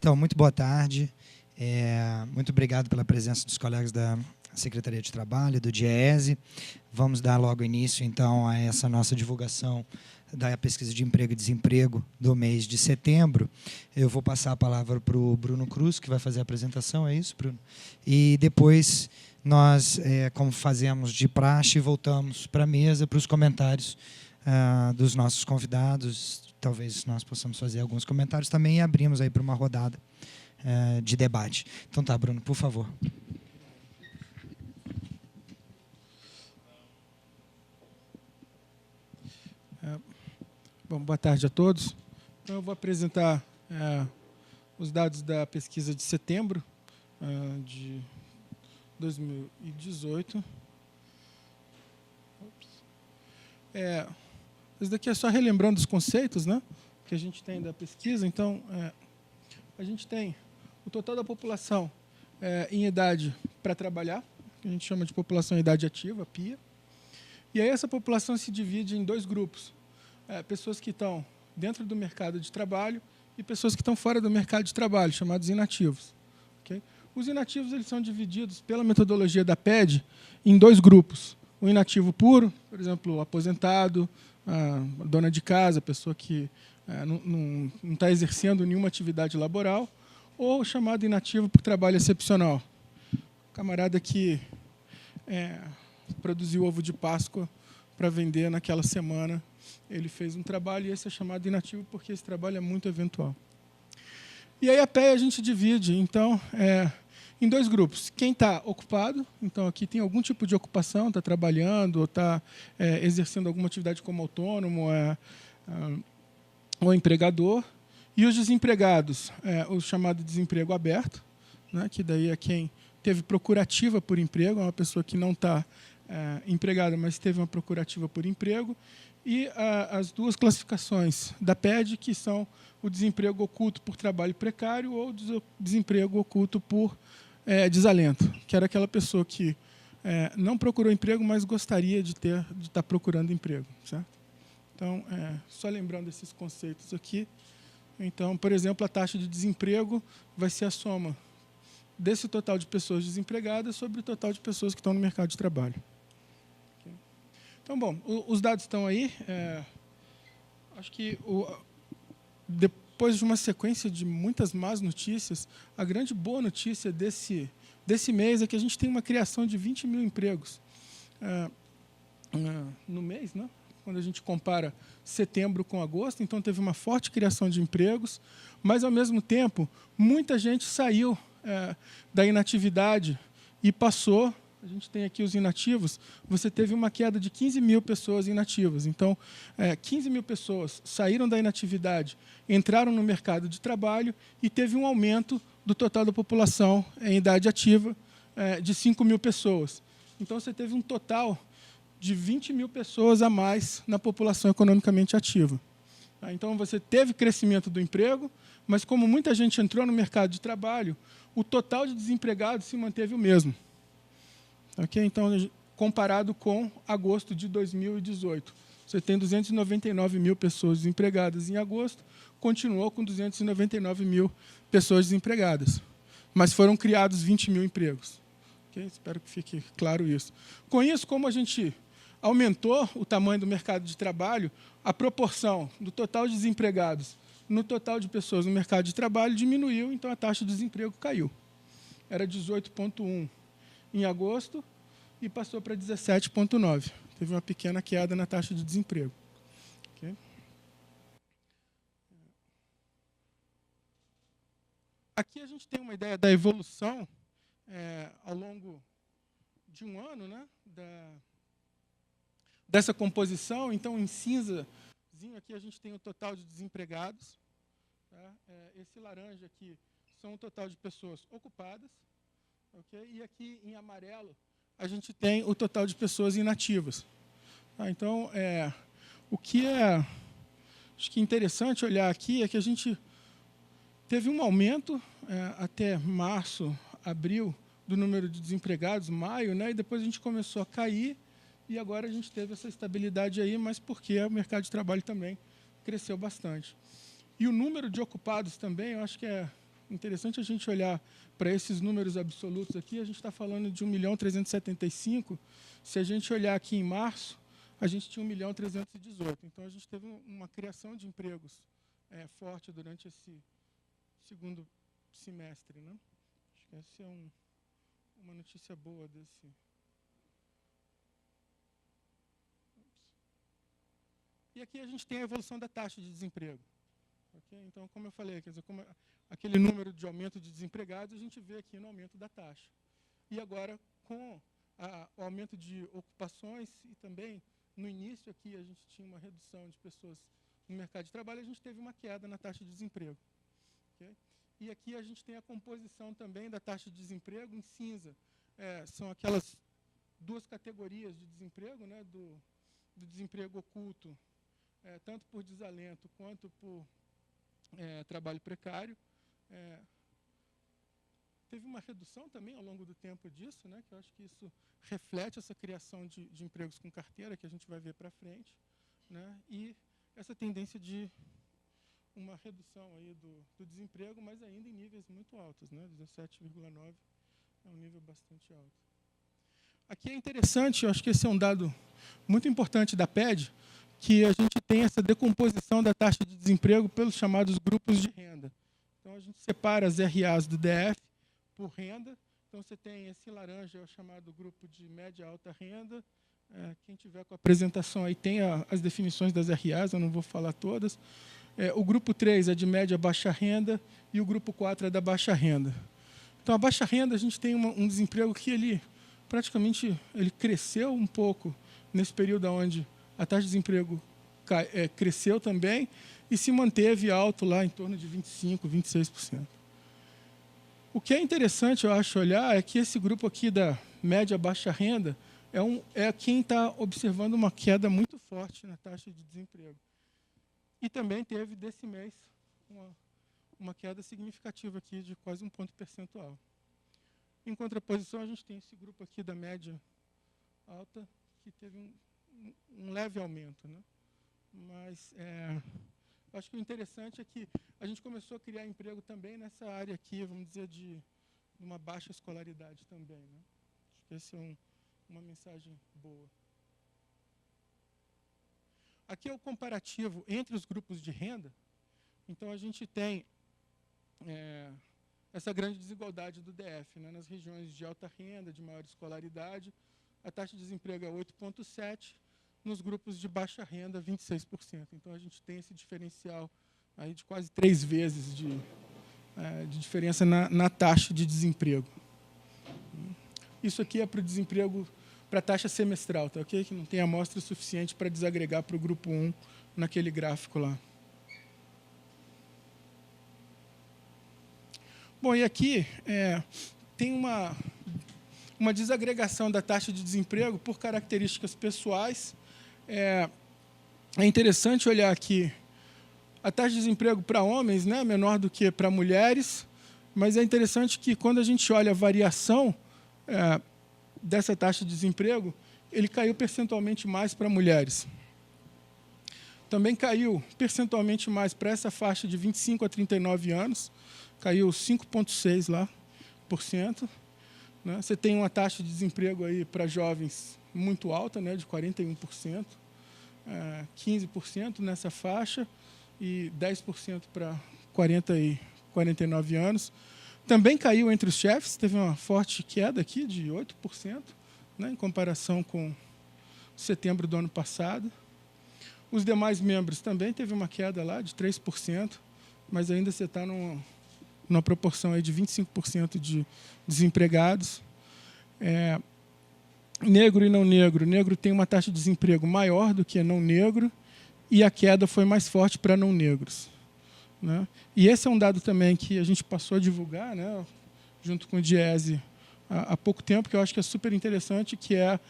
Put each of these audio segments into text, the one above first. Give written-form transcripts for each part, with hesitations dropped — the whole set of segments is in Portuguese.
Então, muito boa tarde. Muito obrigado pela presença dos colegas da Secretaria de Trabalho, do DIEESE. Vamos dar logo início, então, a essa nossa divulgação da pesquisa de emprego e desemprego do mês de setembro. Eu vou passar a palavra para o Bruno Cruz, que vai fazer a apresentação, é isso, Bruno? E depois nós, como fazemos de praxe, voltamos para a mesa, para os comentários dos nossos convidados. Talvez nós possamos fazer alguns comentários também e abrimos aí para uma rodada de debate. Então tá, Bruno, por favor. Bom, boa tarde a todos. Então, eu vou apresentar os dados da pesquisa de setembro de 2018. Isso daqui é só relembrando os conceitos, né, que a gente tem da pesquisa. Então, a gente tem o total da população em idade para trabalhar, que a gente chama de população em idade ativa, PIA. E aí essa população se divide em dois grupos. Pessoas que estão dentro do mercado de trabalho e pessoas que estão fora do mercado de trabalho, chamados inativos. Okay? Os inativos eles são divididos pela metodologia da PED em dois grupos. O inativo puro, por exemplo, o aposentado, a dona de casa, a pessoa que não está exercendo nenhuma atividade laboral, ou o chamado inativo por trabalho excepcional. O camarada que produziu ovo de Páscoa para vender naquela semana, ele fez um trabalho e esse é chamado inativo porque esse trabalho é muito eventual. E aí a PEA a gente divide, então, em dois grupos. Quem está ocupado, então aqui tem algum tipo de ocupação, está trabalhando, ou está exercendo alguma atividade como autônomo ou empregador. E os desempregados, o chamado desemprego aberto, né, que daí é quem teve procurativa por emprego, é uma pessoa que não está empregada, mas teve uma procurativa por emprego. E as duas classificações da PED, que são o desemprego oculto por trabalho precário ou desemprego oculto por desalento, que era aquela pessoa que não procurou emprego, mas gostaria de estar procurando emprego. Certo? Então, só lembrando esses conceitos aqui. Então, por exemplo, a taxa de desemprego vai ser a soma desse total de pessoas desempregadas sobre o total de pessoas que estão no mercado de trabalho. Então, bom, os dados estão aí. Acho que depois de uma sequência de muitas más notícias, a grande boa notícia desse mês é que a gente tem uma criação de 20 mil empregos no mês, né? Quando a gente compara setembro com agosto. Então, teve uma forte criação de empregos, mas, ao mesmo tempo, muita gente saiu da inatividade e passou. A gente tem aqui os inativos. Você teve uma queda de 15 mil pessoas inativas. Então, 15 mil pessoas saíram da inatividade, entraram no mercado de trabalho e teve um aumento do total da população em idade ativa de 5 mil pessoas. Então, você teve um total de 20 mil pessoas a mais na população economicamente ativa. Então, você teve crescimento do emprego, mas como muita gente entrou no mercado de trabalho, o total de desempregados se manteve o mesmo. Okay? Então, comparado com agosto de 2018. Você tem 299 mil pessoas desempregadas em agosto, continuou com 299 mil pessoas desempregadas. Mas foram criados 20 mil empregos. Okay? Espero que fique claro isso. Com isso, como a gente aumentou o tamanho do mercado de trabalho, a proporção do total de desempregados no total de pessoas no mercado de trabalho diminuiu, então a taxa de desemprego caiu. Era 18,1 em agosto e passou para 17,9. Teve uma pequena queda na taxa de desemprego. Okay? Aqui a gente tem uma ideia da evolução ao longo de um ano, né, dessa composição. Então, em cinzazinho aqui a gente tem o total de desempregados. Tá? Esse laranja aqui são o total de pessoas ocupadas. Okay? E aqui em amarelo a gente tem o total de pessoas inativas. Tá? Então, o que acho que interessante olhar aqui é que a gente teve um aumento até março, abril, do número de desempregados, maio, né? E depois a gente começou a cair e agora a gente teve essa estabilidade aí, mas porque o mercado de trabalho também cresceu bastante. E o número de ocupados também, eu acho que é interessante a gente olhar para esses números absolutos aqui, a gente está falando de 1.375.000. Se a gente olhar aqui em março, a gente tinha 1.318.000. Então, a gente teve uma criação de empregos forte durante esse segundo semestre, né? Acho que essa é uma notícia boa desse. E aqui a gente tem a evolução da taxa de desemprego. Okay? Então, como eu falei, quer dizer, como aquele número de aumento de desempregados, a gente vê aqui no aumento da taxa. E agora, com o aumento de ocupações e também, no início aqui, a gente tinha uma redução de pessoas no mercado de trabalho, a gente teve uma queda na taxa de desemprego. Okay? E aqui a gente tem a composição também da taxa de desemprego em cinza. São aquelas duas categorias de desemprego, né, do desemprego oculto, tanto por desalento quanto por trabalho precário. Teve uma redução também ao longo do tempo disso, né, que eu acho que isso reflete essa criação de empregos com carteira, que a gente vai ver para frente, né, e essa tendência de uma redução aí do desemprego, mas ainda em níveis muito altos, né, 17,9 é um nível bastante alto. Aqui é interessante, eu acho que esse é um dado muito importante da PED, que a gente tem essa decomposição da taxa de desemprego pelos chamados grupos de renda. Então, a gente separa as RAs do DF por renda. Então, você tem esse laranja, é o chamado grupo de média alta renda. Quem tiver com a apresentação aí tem as definições das RAs, eu não vou falar todas. O grupo 3 é de média baixa renda e o grupo 4 é da baixa renda. Então, a baixa renda, a gente tem um desemprego que ele praticamente cresceu um pouco nesse período onde a taxa de desemprego cresceu também e se manteve alto lá em torno de 25%, 26%. O que é interessante, eu acho, olhar é que esse grupo aqui da média baixa renda é quem está observando uma queda muito forte na taxa de desemprego. E também teve, desse mês, uma queda significativa aqui de quase 1 ponto percentual. Em contraposição, a gente tem esse grupo aqui da média alta, que teve um leve aumento, né? Mas acho que o interessante é que a gente começou a criar emprego também nessa área aqui, vamos dizer, de uma baixa escolaridade também, né? Acho que essa é uma mensagem boa. Aqui é o comparativo entre os grupos de renda. Então, a gente tem essa grande desigualdade do DF, né? Nas regiões de alta renda, de maior escolaridade, a taxa de desemprego é 8,7%, nos grupos de baixa renda, 26%. Então, a gente tem esse diferencial aí de quase 3 vezes de diferença na taxa de desemprego. Isso aqui é para o desemprego, para a taxa semestral, tá ok? Que não tem amostra suficiente para desagregar para o grupo 1 naquele gráfico lá. Bom, e aqui tem uma desagregação da taxa de desemprego por características pessoais. É interessante olhar aqui a taxa de desemprego para homens, né, menor do que para mulheres, mas é interessante que, quando a gente olha a variação dessa taxa de desemprego, ele caiu percentualmente mais para mulheres. Também caiu percentualmente mais para essa faixa de 25 a 39 anos, caiu 5,6% lá, né? Você tem uma taxa de desemprego aí para jovens muito alta, né, de 41%, 15% nessa faixa e 10% para 40 e 49 anos. Também caiu entre os chefes, teve uma forte queda aqui de 8%, né, em comparação com setembro do ano passado. Os demais membros também teve uma queda lá de 3%, mas ainda você está numa proporção aí de 25% de desempregados. Negro e não negro. Negro tem uma taxa de desemprego maior do que não negro e a queda foi mais forte para não negros, né? E esse é um dado também que a gente passou a divulgar, né, junto com o DIEESE há pouco tempo, que eu acho que é super interessante, que é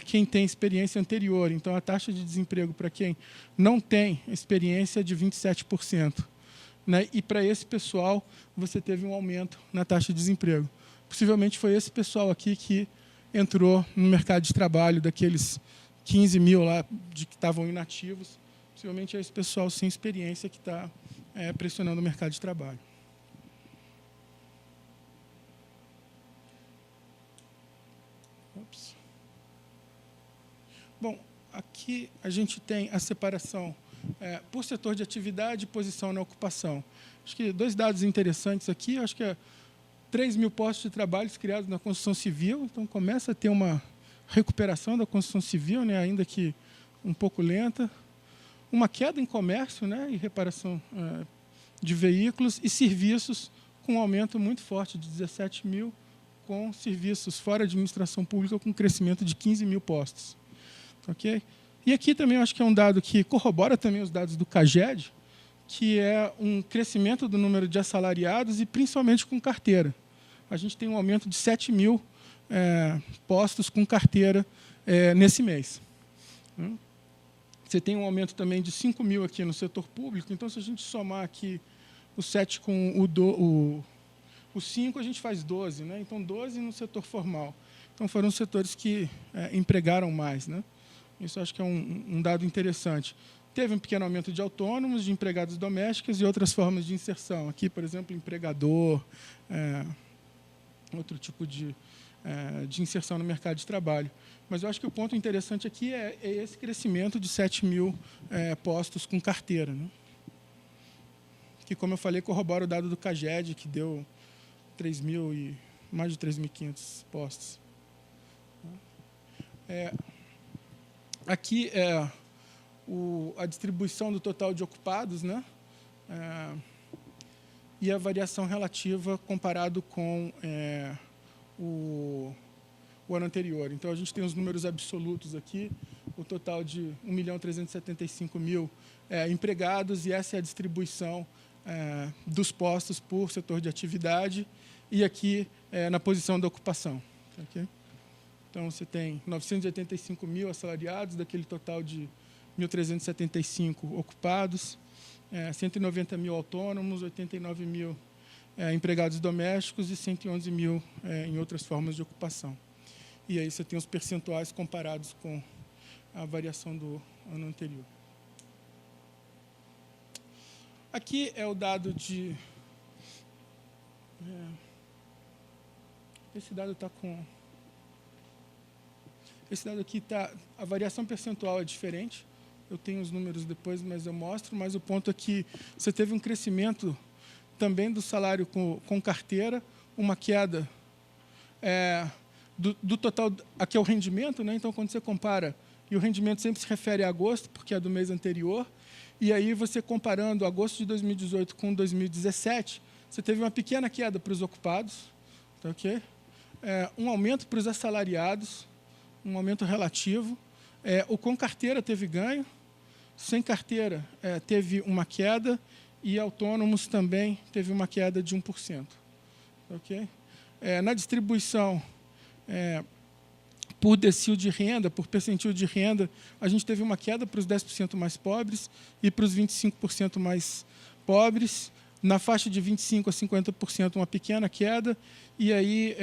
quem tem experiência anterior. Então, a taxa de desemprego para quem não tem experiência é de 27%. Né? E, para esse pessoal, você teve um aumento na taxa de desemprego. Possivelmente foi esse pessoal aqui que entrou no mercado de trabalho, daqueles 15 mil lá que estavam inativos. Possivelmente é esse pessoal sem experiência que está pressionando o mercado de trabalho. Bom, aqui a gente tem a separação por setor de atividade e posição na ocupação. Acho que 2 dados interessantes aqui. Acho que 3 mil postos de trabalho criados na construção civil. Então, começa a ter uma recuperação da construção civil, né, ainda que um pouco lenta. Uma queda em comércio, né, e reparação de veículos e serviços, com um aumento muito forte de 17 mil, com serviços fora administração pública, com crescimento de 15 mil postos. Okay? E aqui também eu acho que é um dado que corrobora também os dados do CAGED, que é um crescimento do número de assalariados e principalmente com carteira. A gente tem um aumento de 7 mil postos com carteira nesse mês. Você tem um aumento também de 5 mil aqui no setor público. Então, se a gente somar aqui o 7 com o 5, a gente faz 12. Né? Então, 12 no setor formal. Então, foram os setores que empregaram mais. Né? Isso acho que é um dado interessante. Teve um pequeno aumento de autônomos, de empregados domésticos e outras formas de inserção. Aqui, por exemplo, empregador, outro tipo de inserção no mercado de trabalho. Mas eu acho que o ponto interessante aqui é esse crescimento de 7 mil postos com carteira. Né? Que, como eu falei, corrobora o dado do CAGED, que deu mais de 3.500 postos. Aqui é a distribuição do total de ocupados, né? E a variação relativa comparado com o ano anterior. Então, a gente tem os números absolutos aqui, o total de 1.375.000 empregados, e essa é a distribuição dos postos por setor de atividade, e aqui na posição da ocupação. Okay? Então, você tem 985 mil assalariados, daquele total de 1.375 ocupados, 190 mil autônomos, 89 mil empregados domésticos e 111 mil em outras formas de ocupação. E aí você tem os percentuais comparados com a variação do ano anterior. Aqui é o dado de... esse dado está com... Esse dado aqui está... A variação percentual é diferente. Eu tenho os números depois, mas eu mostro. Mas o ponto é que você teve um crescimento também do salário com carteira, uma queda do total... Aqui é o rendimento, né? Então, quando você compara... E o rendimento sempre se refere a agosto, porque é do mês anterior. E aí, você comparando agosto de 2018 com 2017, você teve uma pequena queda para os ocupados, tá, okay? Um aumento para os assalariados, um aumento relativo. O com carteira teve ganho, sem carteira teve uma queda, e autônomos também teve uma queda de 1%. Okay? Na distribuição por decil de renda, por percentil de renda, a gente teve uma queda para os 10% mais pobres e para os 25% mais pobres. Na faixa de 25% a 50%, uma pequena queda. E aí,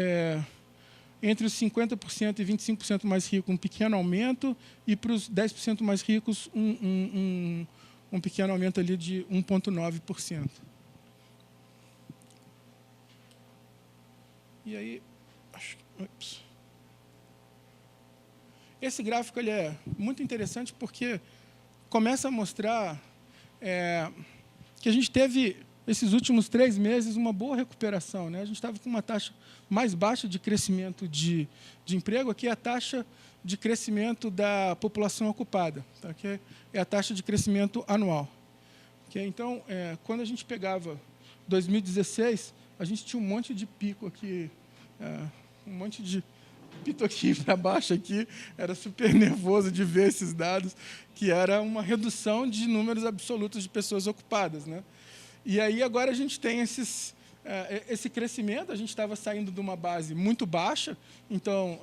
entre os 50% e 25% mais ricos, um pequeno aumento. E para os 10% mais ricos, um pequeno aumento ali de 1,9%. E aí... Ups. Esse gráfico ele é muito interessante porque começa a mostrar que a gente teve, esses últimos 3 meses, uma boa recuperação. Né? A gente estava com uma taxa mais baixa de crescimento de emprego. Aqui é a taxa de crescimento da população ocupada, tá? Que é a taxa de crescimento anual. Okay? Então, quando a gente pegava 2016, a gente tinha um monte de pico aqui, um monte de pitoquinho para baixo aqui, era super nervoso de ver esses dados, que era uma redução de números absolutos de pessoas ocupadas. Né? E aí agora a gente tem esse crescimento, a gente estava saindo de uma base muito baixa, então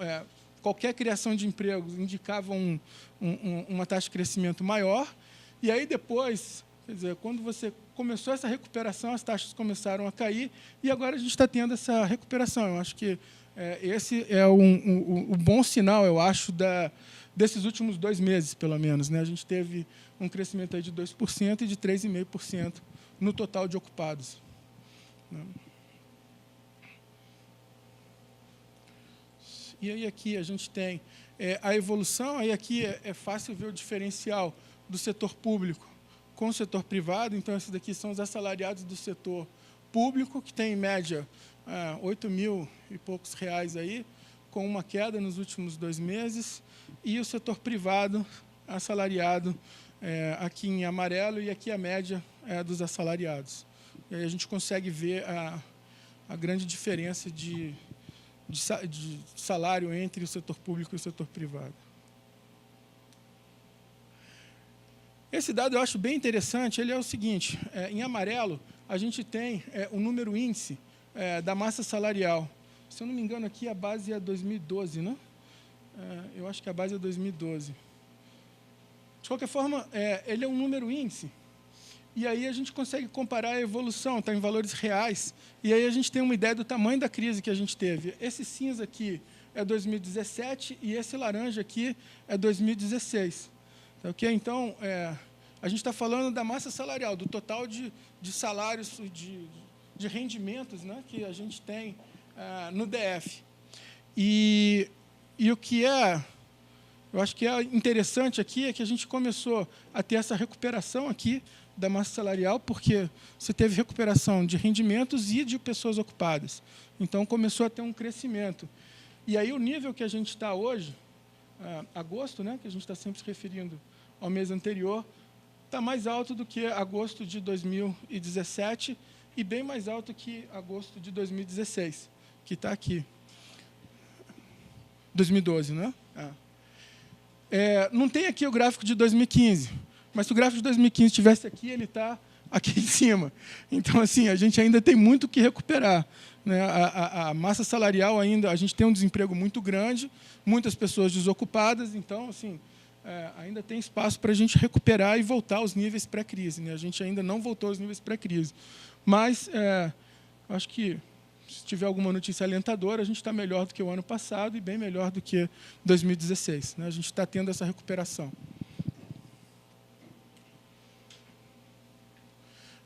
qualquer criação de empregos indicava uma taxa de crescimento maior, e aí depois, quer dizer, quando você começou essa recuperação, as taxas começaram a cair, e agora a gente está tendo essa recuperação. Eu acho que esse é o bom sinal, eu acho, desses últimos 2 meses, pelo menos. Né? A gente teve um crescimento aí de 2% e de 3,5% no total de ocupados. Né? E aí aqui a gente tem a evolução, aí aqui é fácil ver o diferencial do setor público com o setor privado. Então, esses daqui são os assalariados do setor público, que tem, em média, 8 mil e poucos reais aí, com uma queda nos últimos 2 meses, e o setor privado assalariado aqui em amarelo, e aqui a média dos assalariados. E aí a gente consegue ver a grande diferença de salário entre o setor público e o setor privado. Esse dado eu acho bem interessante. Ele é o seguinte: em amarelo, a gente tem o número índice da massa salarial. Se eu não me engano, aqui a base é 2012, né? Eu acho que a base é 2012. De qualquer forma, ele é um número índice. E aí a gente consegue comparar a evolução, está em valores reais. E aí a gente tem uma ideia do tamanho da crise que a gente teve. Esse cinza aqui é 2017 e esse laranja aqui é 2016. Okay? Então, a gente está falando da massa salarial, do total de salários, de rendimentos, né, que a gente tem no DF. E o que eu acho que é interessante aqui é que a gente começou a ter essa recuperação aqui da massa salarial, porque você teve recuperação de rendimentos e de pessoas ocupadas. Então, começou a ter um crescimento. E aí, o nível que a gente está hoje, agosto, né, que a gente está sempre se referindo ao mês anterior, está mais alto do que agosto de 2017 e bem mais alto que agosto de 2016, que está aqui. 2012, né? Não tem aqui o gráfico de 2015, mas se o gráfico de 2015 estivesse aqui, ele está aqui em cima. Então, assim, a gente ainda tem muito o que recuperar, né? A massa salarial ainda, a gente tem um desemprego muito grande, muitas pessoas desocupadas, então, assim, ainda tem espaço para a gente recuperar e voltar aos níveis pré-crise, né? A gente ainda não voltou aos níveis pré-crise. Mas, acho que, se tiver alguma notícia alentadora, a gente está melhor do que o ano passado e bem melhor do que 2016. Né? A gente está tendo essa recuperação.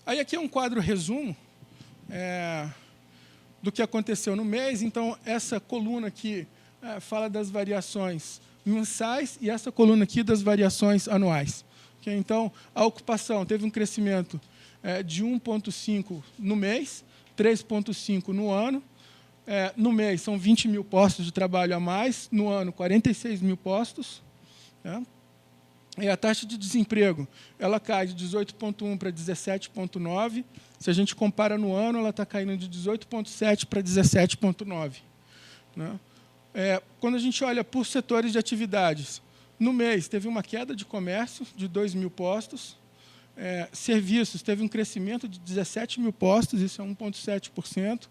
Aí aqui é um quadro resumo do que aconteceu no mês. Então, essa coluna aqui fala das variações mensais e essa coluna aqui das variações anuais. Okay? Então, a ocupação teve um crescimento de 1,5 no mês, 3,5 no ano. No mês, são 20 mil postos de trabalho a mais. No ano, 46 mil postos. Né? E a taxa de desemprego ela cai de 18,1 para 17,9. Se a gente compara no ano, ela está caindo de 18,7 para 17,9. Né? Quando a gente olha por setores de atividades, no mês teve uma queda de comércio de 2 mil postos. Serviços teve um crescimento de 17 mil postos, isso é 1,7%.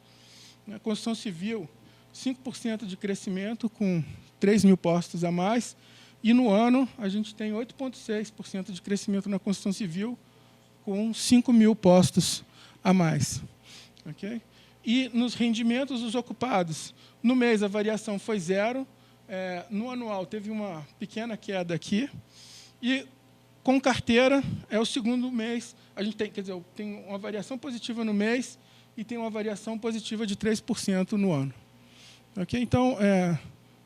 Construção civil, 5% de crescimento, com 3 mil postos a mais. E, no ano, a gente tem 8,6% de crescimento na construção civil, com 5 mil postos a mais. Okay? E, nos rendimentos dos ocupados, no mês a variação foi 0, no anual teve uma pequena queda aqui, e, com carteira, é o segundo mês, a gente tem, quer dizer, tem uma variação positiva no mês e tem uma variação positiva de 3% no ano. Okay? Então,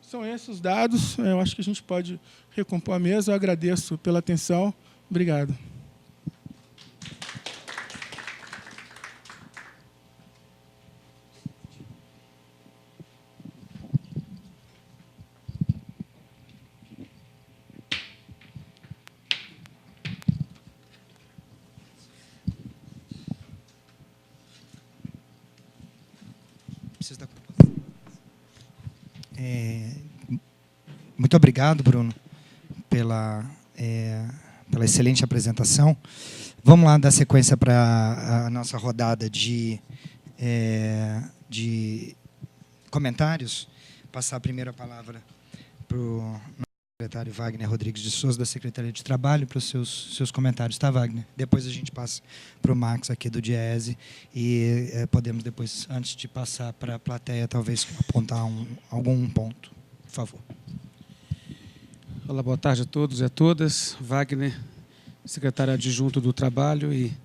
são esses os dados. Eu acho que a gente pode recompor a mesa. Eu agradeço pela atenção. Obrigado. Muito obrigado, Bruno, pela excelente apresentação. Vamos lá dar sequência para a nossa rodada de comentários. Passar a primeira palavra para o secretário Wagner Rodrigues de Souza, da Secretaria de Trabalho, para os seus comentários, tá, Wagner? Depois a gente passa para o Max, aqui do DIEESE, e podemos depois, antes de passar para a plateia, talvez apontar algum ponto. Por favor. Olá, boa tarde a todos e a todas. Wagner, secretário adjunto do Trabalho, e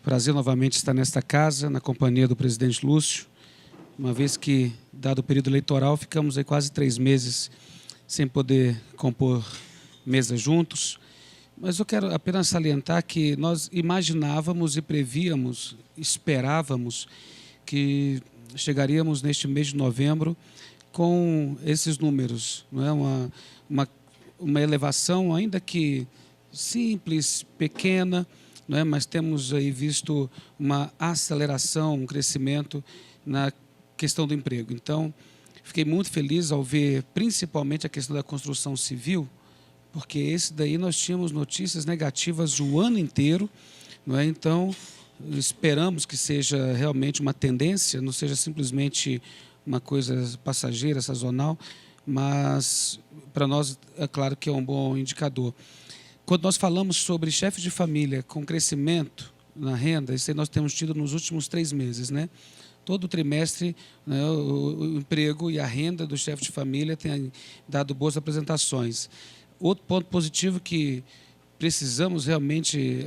prazer novamente estar nesta casa, na companhia do presidente Lúcio, uma vez que, dado o período eleitoral, ficamos aí quase 3 meses sem poder compor mesa juntos, mas eu quero apenas salientar que nós imaginávamos e prevíamos, esperávamos que chegaríamos neste mês de novembro com esses números, não é? Uma elevação, ainda que simples, pequena, não é? Mas temos aí visto uma aceleração, um crescimento na questão do emprego. Então, fiquei muito feliz ao ver principalmente a questão da construção civil, porque esse daí nós tínhamos notícias negativas o ano inteiro, não é? Então, esperamos que seja realmente uma tendência, não seja simplesmente uma coisa passageira, sazonal, mas para nós é claro que é um bom indicador. Quando nós falamos sobre chefes de família com crescimento na renda, isso aí nós temos tido nos últimos 3 meses, né? Todo trimestre, né, o emprego e a renda do chefe de família tem dado boas apresentações. Outro ponto positivo que precisamos realmente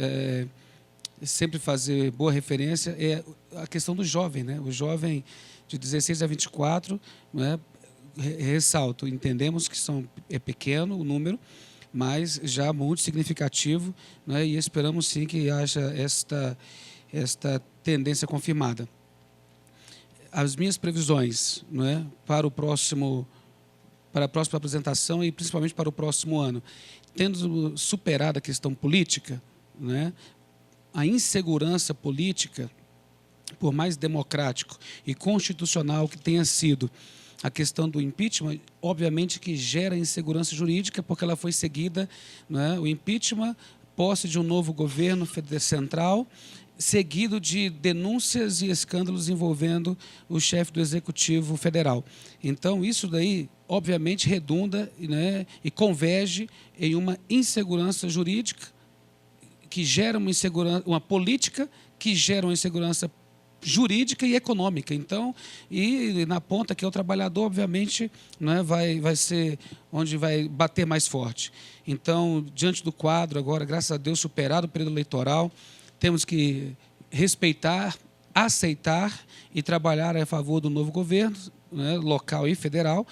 sempre fazer boa referência é a questão do jovem, né? O jovem de 16 a 24, né? Ressalto, entendemos que é pequeno o número, mas já muito significativo, né? E esperamos sim que haja esta tendência confirmada. As minhas previsões, não é, para a próxima apresentação e principalmente para o próximo ano, tendo superado a questão política, né, a insegurança política, por mais democrático e constitucional que tenha sido a questão do impeachment, obviamente que gera insegurança jurídica, porque ela foi seguida, né, o impeachment, posse de um novo governo central, seguido de denúncias e escândalos envolvendo o chefe do Executivo Federal. Então, isso daí, obviamente, redunda, né, e converge em uma insegurança jurídica que gera uma política que gera uma insegurança jurídica e econômica. Então, e na ponta que é o trabalhador, obviamente, né, vai ser onde vai bater mais forte. Então, diante do quadro agora, graças a Deus, superado o período eleitoral, temos que respeitar, aceitar e trabalhar a favor do novo governo, né, local e federal,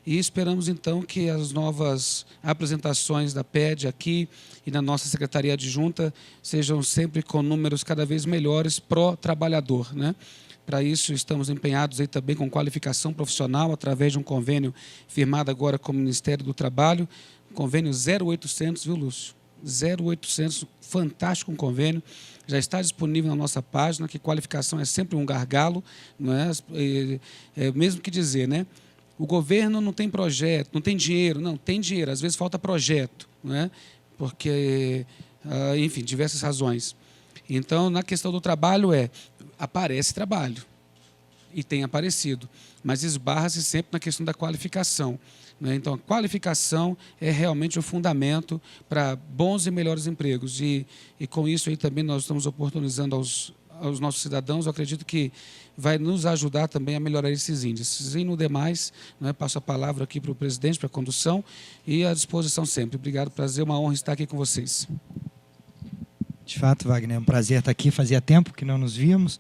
e esperamos, então, que as novas apresentações da PED aqui e na nossa Secretaria Adjunta sejam sempre com números cada vez melhores pró-trabalhador, né? Para isso, estamos empenhados aí também com qualificação profissional, através de um convênio firmado agora com o Ministério do Trabalho, convênio 0800, viu, Lúcio? 0800, fantástico um convênio, já está disponível na nossa página, que qualificação é sempre um gargalo, não é? Mesmo que dizer, né? O governo não tem projeto, não tem dinheiro. Não, tem dinheiro, às vezes falta projeto, não é? Porque, enfim, diversas razões. Então, na questão do trabalho aparece trabalho, e tem aparecido, mas esbarra-se sempre na questão da qualificação, né? Então, a qualificação é realmente o fundamento para bons e melhores empregos. E com isso aí também nós estamos oportunizando aos nossos cidadãos, eu acredito que vai nos ajudar também a melhorar esses índices. E no demais, né, passo a palavra aqui para o presidente, para a condução, e à disposição sempre. Obrigado, prazer, uma honra estar aqui com vocês. De fato, Wagner, é um prazer estar aqui, fazia tempo que não nos víamos.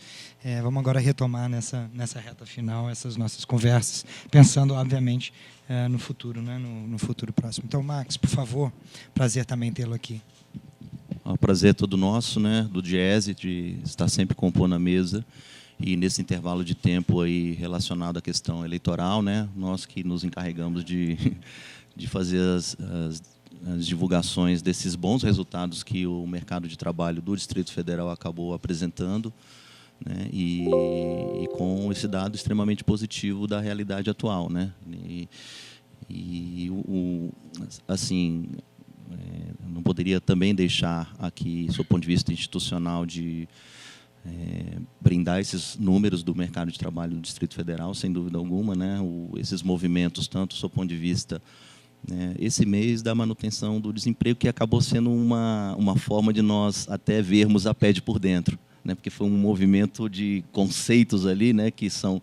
Vamos agora retomar nessa reta final essas nossas conversas, pensando, obviamente, no futuro, né, no futuro próximo. Então, Max, por favor, prazer também tê-lo aqui. O prazer é todo nosso, né, do Diese, de estar sempre compondo a mesa, e nesse intervalo de tempo aí relacionado à questão eleitoral, né, nós que nos encarregamos de fazer as divulgações desses bons resultados que o mercado de trabalho do Distrito Federal acabou apresentando, né, e com esse dado extremamente positivo da realidade atual, né, assim, não poderia também deixar aqui, sob o ponto de vista institucional, de brindar esses números do mercado de trabalho do Distrito Federal, sem dúvida alguma, né, esses movimentos, tanto sob o ponto de vista, né, esse mês da manutenção do desemprego, que acabou sendo uma forma de nós até vermos a PED por dentro, né, porque foi um movimento de conceitos ali, né, que são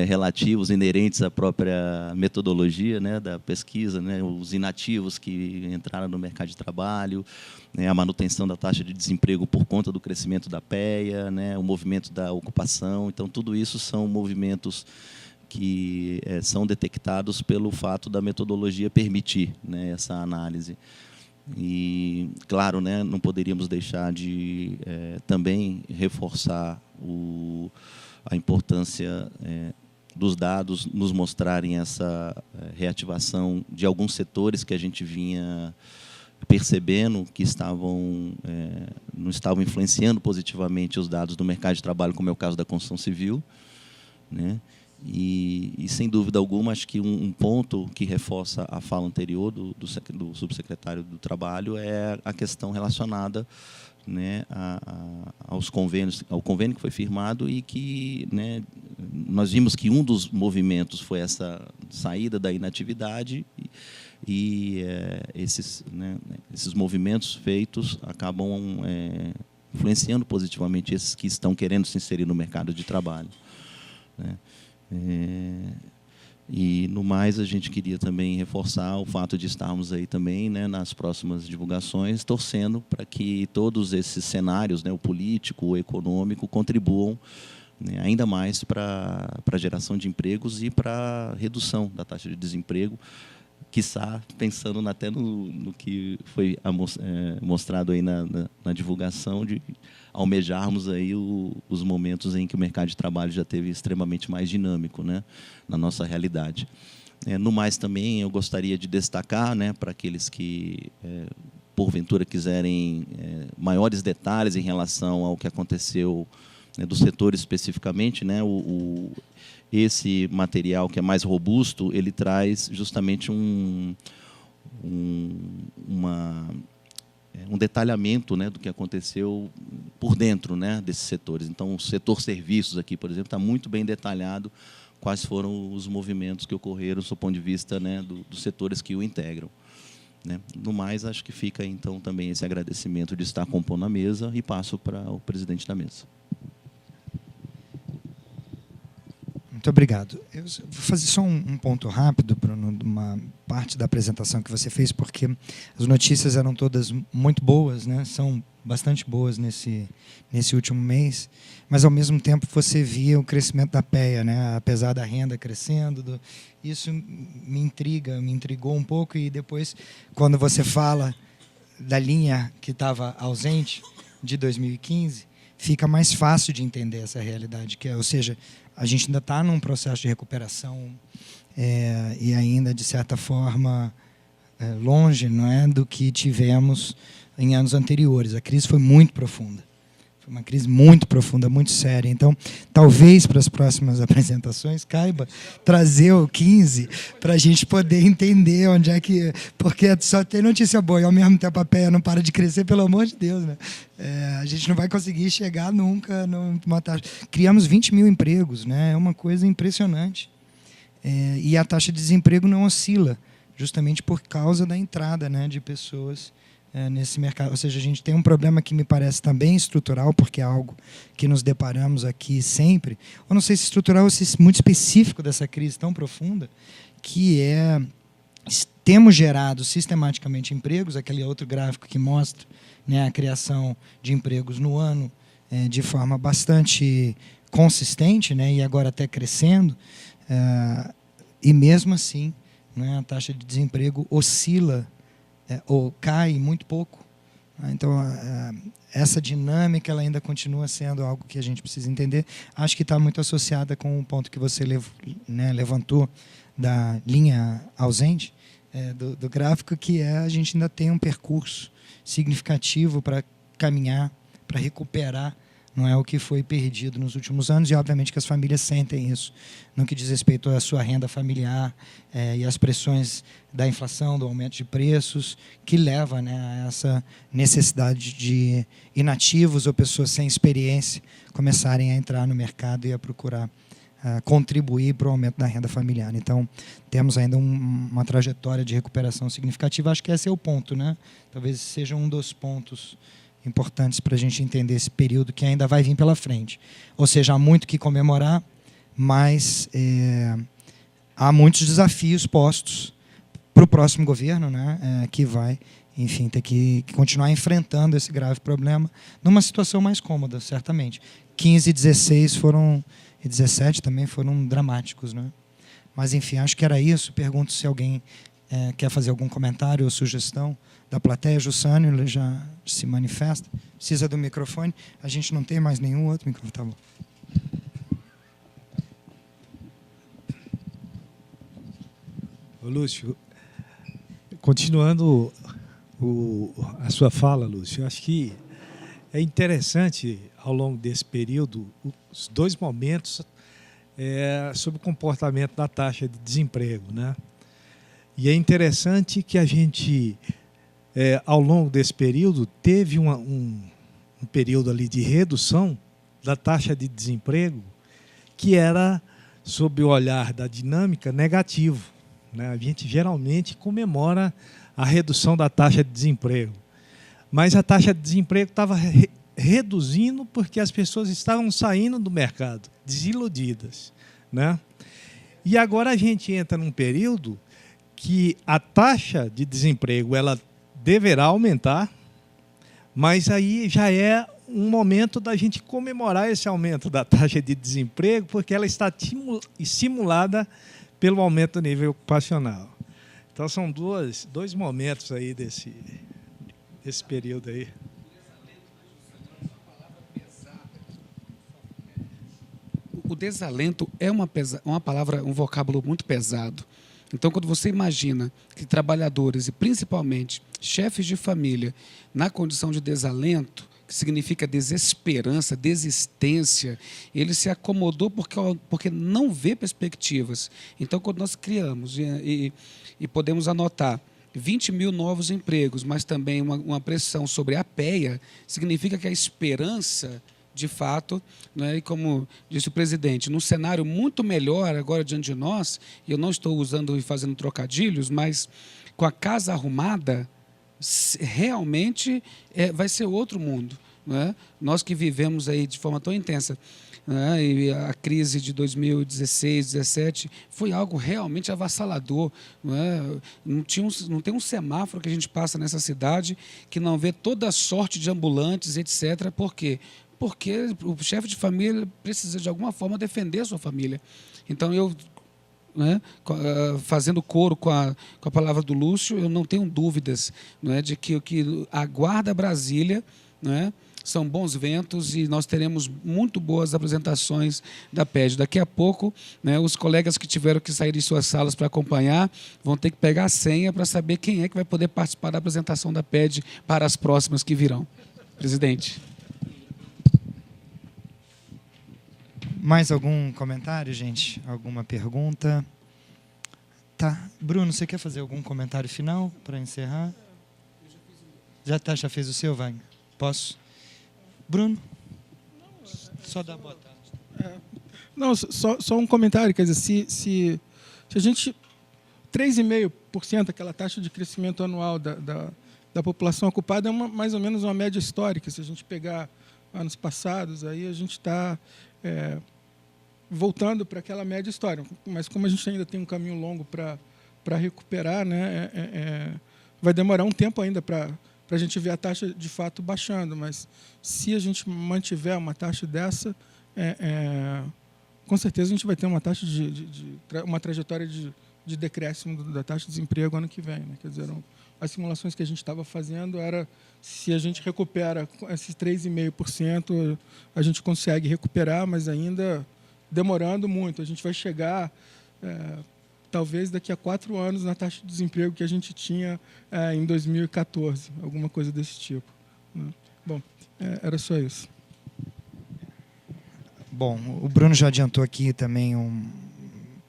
relativos, inerentes à própria metodologia, né, da pesquisa, né, os inativos que entraram no mercado de trabalho, né, a manutenção da taxa de desemprego por conta do crescimento da PEA, né, o movimento da ocupação. Então, tudo isso são movimentos que são detectados pelo fato da metodologia permitir, né, essa análise. E, claro, né, não poderíamos deixar de também reforçar a importância dos dados nos mostrarem essa reativação de alguns setores que a gente vinha percebendo que não estavam influenciando positivamente os dados do mercado de trabalho, como é o caso da construção civil, né? E sem dúvida alguma, acho que um ponto que reforça a fala anterior do subsecretário do Trabalho é a questão relacionada, né, aos convênios, ao convênio que foi firmado e que, né, nós vimos que um dos movimentos foi essa saída da inatividade e esses movimentos feitos acabam influenciando positivamente esses que estão querendo se inserir no mercado de trabalho, né? E, no mais, a gente queria também reforçar o fato de estarmos aí também, né, nas próximas divulgações, torcendo para que todos esses cenários, né, o político, o econômico, contribuam, né, ainda mais para a geração de empregos e para a redução da taxa de desemprego, quiçá pensando até no que foi mostrado aí na divulgação, de almejarmos aí os momentos em que o mercado de trabalho já esteve extremamente mais dinâmico, né, na nossa realidade. No mais, também, eu gostaria de destacar, né, para aqueles que, porventura, quiserem maiores detalhes em relação ao que aconteceu, né, do setor especificamente, né, esse material que é mais robusto, ele traz justamente um detalhamento, né, do que aconteceu por dentro, né, desses setores. Então, o setor serviços aqui, por exemplo, está muito bem detalhado quais foram os movimentos que ocorreram do ponto de vista, né, dos setores que o integram, né. No mais, acho que fica, então, também esse agradecimento de estar compondo a mesa e passo para o presidente da mesa. Muito obrigado. Eu vou fazer só um ponto rápido, Bruno, de uma parte da apresentação que você fez, porque as notícias eram todas muito boas, né? São bastante boas nesse último mês, mas, ao mesmo tempo, você via o crescimento da PEA, né? Apesar da renda crescendo. Isso me intrigou um pouco, e depois, quando você fala da linha que estava ausente, de 2015, fica mais fácil de entender essa realidade, ou seja, a gente ainda está num processo de recuperação e ainda, de certa forma, longe, não é, do que tivemos em anos anteriores. A crise foi muito profunda. Foi uma crise muito profunda, muito séria. Então, talvez, para as próximas apresentações, caiba trazer o 15 para a gente poder entender onde é que... Porque só tem notícia boa e, ao mesmo tempo, a PEA não para de crescer, pelo amor de Deus, né? A gente não vai conseguir chegar nunca numa taxa. Criamos 20 mil empregos, né? É uma coisa impressionante. E a taxa de desemprego não oscila, justamente por causa da entrada, né, de pessoas nesse mercado. Ou seja, a gente tem um problema que me parece também estrutural, porque é algo que nos deparamos aqui sempre, ou não sei se estrutural ou se muito específico dessa crise tão profunda, que temos gerado sistematicamente empregos, aquele outro gráfico que mostra, né, a criação de empregos no ano de forma bastante consistente, né, e agora até crescendo, e mesmo assim, né, a taxa de desemprego oscila ou cai muito pouco. Então, essa dinâmica ela ainda continua sendo algo que a gente precisa entender. Acho que está muito associada com o ponto que você levantou da linha ausente do gráfico, que a gente ainda tem um percurso significativo para caminhar, para recuperar, não é, o que foi perdido nos últimos anos, e obviamente que as famílias sentem isso no que diz respeito à sua renda familiar e às pressões da inflação, do aumento de preços, que leva, né, a essa necessidade de inativos ou pessoas sem experiência começarem a entrar no mercado e a procurar contribuir para o aumento da renda familiar. Então, temos ainda uma trajetória de recuperação significativa. Acho que esse é o ponto, né? Talvez seja um dos pontos importantes para a gente entender esse período que ainda vai vir pela frente. Ou seja, há muito que comemorar, mas há muitos desafios postos para o próximo governo, né, que vai, enfim, ter que continuar enfrentando esse grave problema numa situação mais cômoda, certamente. 15 e 16 e 17 também foram dramáticos, né? Mas, enfim, acho que era isso. Pergunto se alguém quer fazer algum comentário ou sugestão da plateia. Jussânio, ele já se manifesta. Precisa do microfone. A gente não tem mais nenhum outro microfone. Tá bom. Ô, Lúcio, continuando a sua fala, Lúcio, eu acho que é interessante, ao longo desse período, os dois momentos sobre o comportamento da taxa de desemprego, né? E é interessante que a gente, ao longo desse período, teve um período ali de redução da taxa de desemprego que era, sob o olhar da dinâmica, negativo, né? A gente geralmente comemora a redução da taxa de desemprego, mas a taxa de desemprego estava reduzindo porque as pessoas estavam saindo do mercado, desiludidas, né? E agora a gente entra num período que a taxa de desemprego ela deverá aumentar, mas aí já é um momento da gente comemorar esse aumento da taxa de desemprego, porque ela está estimulada pelo aumento do nível ocupacional. Então, são dois momentos aí desse período aí. O desalento é uma palavra, um vocábulo muito pesado. Então, quando você imagina que trabalhadores, e principalmente chefes de família, na condição de desalento, que significa desesperança, desistência, ele se acomodou porque não vê perspectivas. Então, quando nós criamos e podemos anotar 20 mil novos empregos, mas também uma pressão sobre a PEA, significa que a esperança, de fato, né, e como disse o presidente, num cenário muito melhor agora diante de nós, e eu não estou usando e fazendo trocadilhos, mas com a casa arrumada, realmente vai ser outro mundo. Né? Nós que vivemos aí de forma tão intensa, né? E a crise de 2016, 2017 foi algo realmente avassalador. Né? Não tem um semáforo que a gente passa nessa cidade que não vê toda a sorte de ambulantes, etc. Por quê? Porque o chefe de família precisa, de alguma forma, defender a sua família. Então, eu, né, fazendo coro com a palavra do Lúcio, eu não tenho dúvidas, né, de que o que aguarda Brasília, né, são bons ventos e nós teremos muito boas apresentações da PED. Daqui a pouco, né, os colegas que tiveram que sair de suas salas para acompanhar vão ter que pegar a senha para saber quem é que vai poder participar da apresentação da PED para as próximas que virão. Presidente. Mais algum comentário, gente? Alguma pergunta? Tá. Bruno, você quer fazer algum comentário final para encerrar? Já fez o seu, Wagner? Posso? Bruno? Só dá boa tarde. Não, só um comentário. Quer dizer, se a gente... 3,5%, aquela taxa de crescimento anual da população ocupada, é mais ou menos uma média histórica. Se a gente pegar anos passados, aí a gente está voltando para aquela média histórica. Mas como a gente ainda tem um caminho longo para recuperar, né, vai demorar um tempo ainda para a gente ver a taxa de fato baixando, mas se a gente mantiver uma taxa dessa, com certeza a gente vai ter uma taxa uma trajetória de decréscimo da taxa de desemprego ano que vem. Né? Quer dizer, as simulações que a gente estava fazendo era se a gente recupera esses 3,5%, a gente consegue recuperar, mas ainda demorando muito. A gente vai chegar talvez daqui a 4 anos na taxa de desemprego que a gente tinha em 2014, alguma coisa desse tipo. Né? Bom, era só isso. Bom, o Bruno já adiantou aqui também um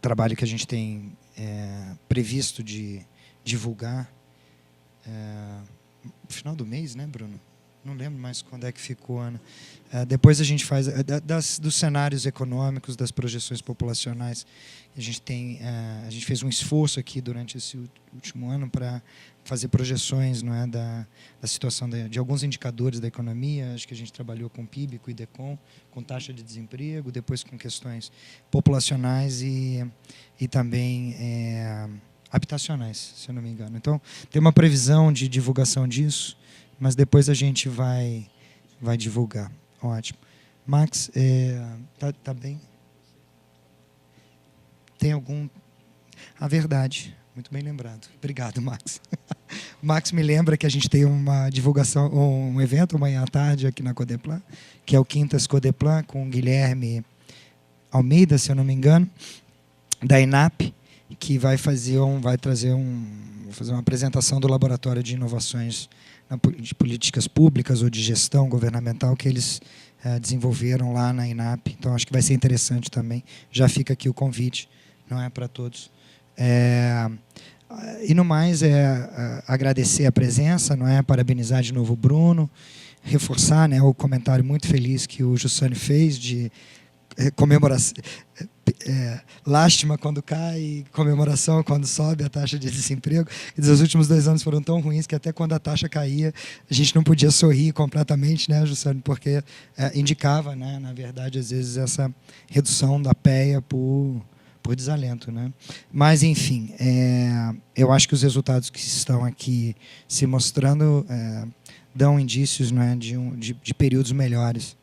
trabalho que a gente tem previsto de divulgar no final do mês, né, Bruno? Não lembro mais quando é que ficou, Ana. Depois a gente faz dos cenários econômicos, das projeções populacionais. A gente fez um esforço aqui durante esse último ano para fazer projeções, não é, da situação de alguns indicadores da economia. Acho que a gente trabalhou com PIB, com IDECOM, com taxa de desemprego, depois com questões populacionais e também habitacionais, se eu não me engano. Então, tem uma previsão de divulgação disso, mas depois a gente vai divulgar. Ótimo. Max, tá bem? Tem algum A verdade. Muito bem lembrado. Obrigado, Max. O Max me lembra que a gente tem uma divulgação, um evento amanhã à tarde aqui na Codeplan, que é o Quintas Codeplan, com o Guilherme Almeida, se eu não me engano, da INAP, que vai fazer uma apresentação do Laboratório de Inovações de Políticas Públicas ou de Gestão Governamental que eles desenvolveram lá na INAP. Então, acho que vai ser interessante também. Já fica aqui o convite, não é para todos. E no mais, agradecer a presença, não é? Parabenizar de novo o Bruno, reforçar, né, o comentário muito feliz que o Jussane fez de comemoração, lástima quando cai, comemoração quando sobe a taxa de desemprego. Os últimos 2 anos foram tão ruins que até quando a taxa caía, a gente não podia sorrir completamente, né, Jussane, porque indicava, né, na verdade, às vezes, essa redução da PEA por desalento, né? Mas, enfim, eu acho que os resultados que estão aqui se mostrando dão indícios, né, de períodos melhores,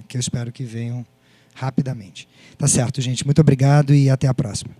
que eu espero que venham rapidamente. Tá certo, gente. Muito obrigado e até a próxima.